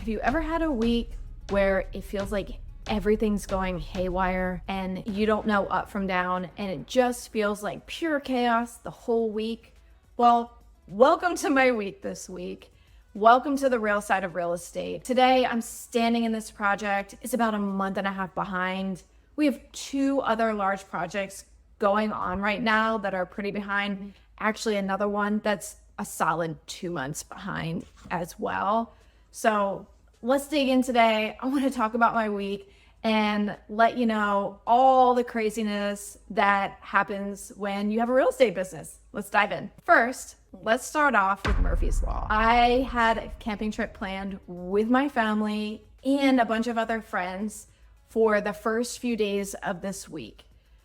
Have you ever had a week where it feels like everything's going haywire and you don't know up from down and it just feels like pure chaos the whole week? Well, welcome to my week this week. Welcome to the real side of real estate. Today, I'm standing in this project. It's about a month and a half behind. We have 2 other large projects going on right now that are pretty behind. Actually, another one that's a solid 2 months behind as well. So let's dig in today. I want to talk about my week and let you know all the craziness that happens when you have a real estate business. Let's dive in. First, let's start off with Murphy's Law. I had a camping trip planned with my family and a bunch of other friends for the first few days of this week.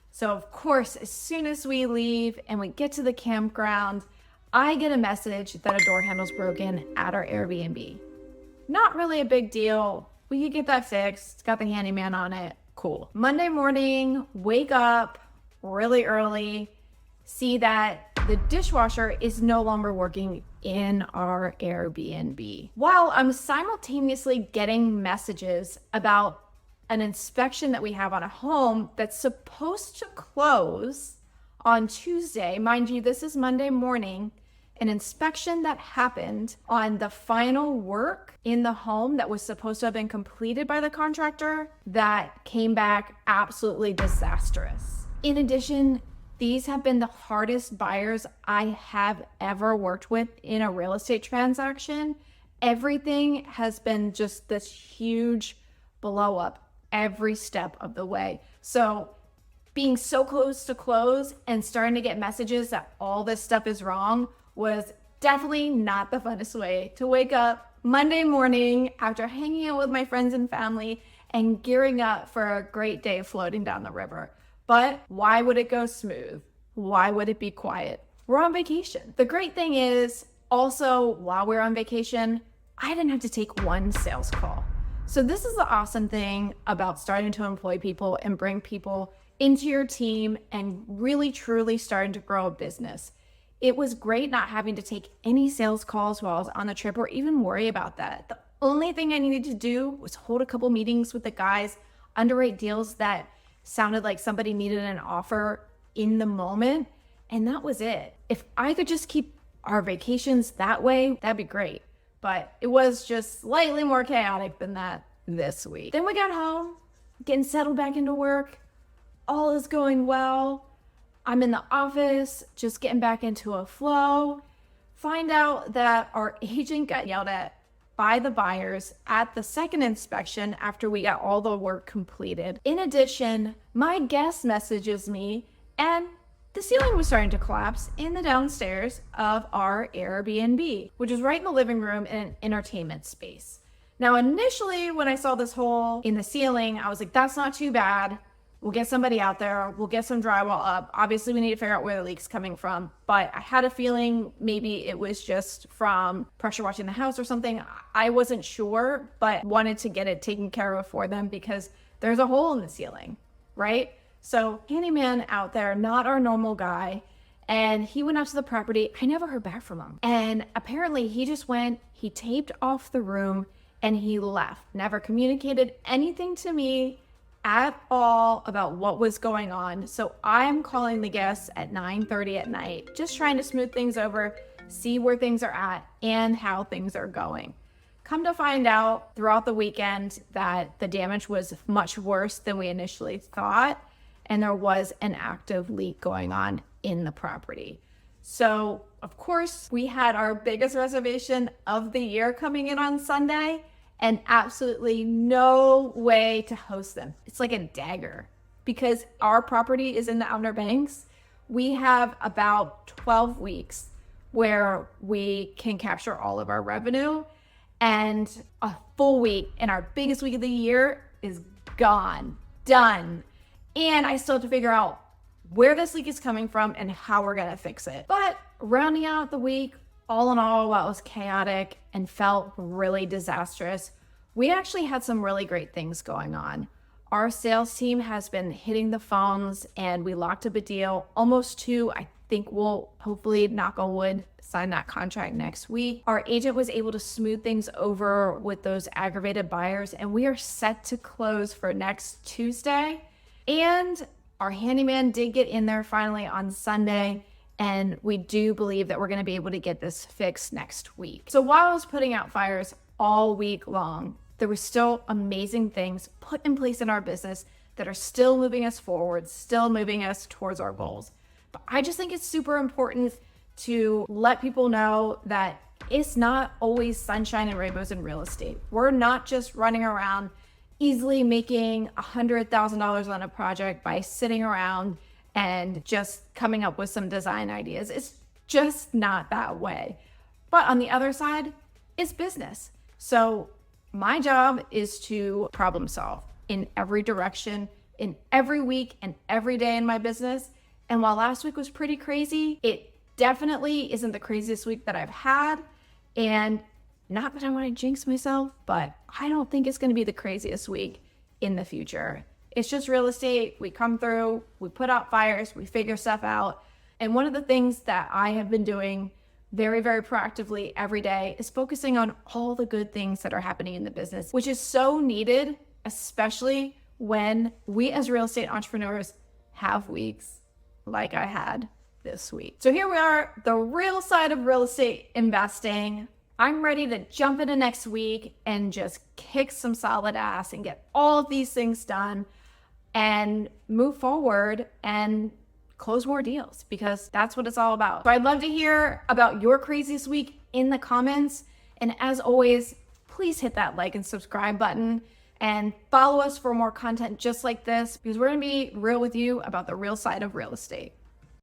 So of course, as soon as we leave and we get to the campground, I get a message that a door handle's broken at our Airbnb. Not really a big deal. We could get that fixed. It's got the handyman on it. Cool. Monday morning, wake up really early, see that the dishwasher is no longer working in our Airbnb. While I'm simultaneously getting messages about an inspection that we have on a home that's supposed to close on Tuesday. Mind you, this is Monday morning. An inspection that happened on the final work in the home that was supposed to have been completed by the contractor that came back absolutely disastrous. In addition, these have been the hardest buyers I have ever worked with in a real estate transaction. Everything has been just this huge blow up every step of the way. So being so close to close and starting to get messages that all this stuff is wrong was definitely not the funnest way to wake up Monday morning after hanging out with my friends and family and gearing up for a great day floating down the river. But why would it go smooth? Why would it be quiet? We're on vacation. The great thing is also while we're on vacation, I didn't have to take one sales call. So this is the awesome thing about starting to employ people and bring people into your team and really truly starting to grow a business. It was great not having to take any sales calls while I was on the trip or even worry about that. The only thing I needed to do was hold a couple meetings with the guys, underwrite deals that sounded like somebody needed an offer in the moment, and that was it. If I could just keep our vacations that way, that'd be great. But it was just slightly more chaotic than that this week. Then we got home, getting settled back into work. All is going well. I'm in the office, just getting back into a flow. Find out that our agent got yelled at by the buyers at the second inspection after we got all the work completed. In addition, my guest messages me and the ceiling was starting to collapse in the downstairs of our Airbnb, which is right in the living room in an entertainment space. Now, initially, when I saw this hole in the ceiling, I was like, that's not too bad. We'll get somebody out there. We'll get some drywall up. Obviously, we need to figure out where the leak's coming from. But I had a feeling maybe it was just from pressure washing the house or something. I wasn't sure, but wanted to get it taken care of for them because there's a hole in the ceiling, right? So handyman out there, not our normal guy. And he went out to the property. I never heard back from him. And apparently he just went, he taped off the room and he left. Never communicated anything to me at all about what was going on. So I'm calling the guests at 9:30 at night, just trying to smooth things over, see where things are at and how things are going. Come to find out throughout the weekend that the damage was much worse than we initially thought, and there was an active leak going on in the property. So of course we had our biggest reservation of the year coming in on Sunday, and absolutely no way to host them. It's like a dagger because our property is in the Outer Banks. We have about 12 weeks where we can capture all of our revenue, and a full week in our biggest week of the year is gone, done. And I still have to figure out where this leak is coming from and how we're gonna fix it. But rounding out the week, all in all, while it was chaotic and felt really disastrous, we actually had some really great things going on. Our sales team has been hitting the phones and we locked up a deal, almost 2, I think we'll hopefully, knock on wood, sign that contract next week. Our agent was able to smooth things over with those aggravated buyers, and we are set to close for next Tuesday. And our handyman did get in there finally on Sunday, and we do believe that we're going to be able to get this fixed next week. So while I was putting out fires all week long, there were still amazing things put in place in our business that are still moving us forward, still moving us towards our goals. But I just think it's super important to let people know that it's not always sunshine and rainbows in real estate. We're not just running around easily making $100,000 on a project by sitting around and just coming up with some design ideas. It's just not that way. But on the other side, it's business. So my job is to problem solve in every direction, in every week and every day in my business. And while last week was pretty crazy, it definitely isn't the craziest week that I've had. And not that I want to jinx myself, but I don't think it's going to be the craziest week in the future. It's just real estate. We come through, we put out fires, we figure stuff out. And one of the things that I have been doing very, very proactively every day is focusing on all the good things that are happening in the business, which is so needed, especially when we as real estate entrepreneurs have weeks like I had this week. So here we are, the real side of real estate investing. I'm ready to jump into next week and just kick some solid ass and get all of these things done and move forward and close more deals, because that's what it's all about. So I'd love to hear about your craziest week in the comments. And as always, please hit that like and subscribe button and follow us for more content just like this, because we're going to be real with you about the real side of real estate.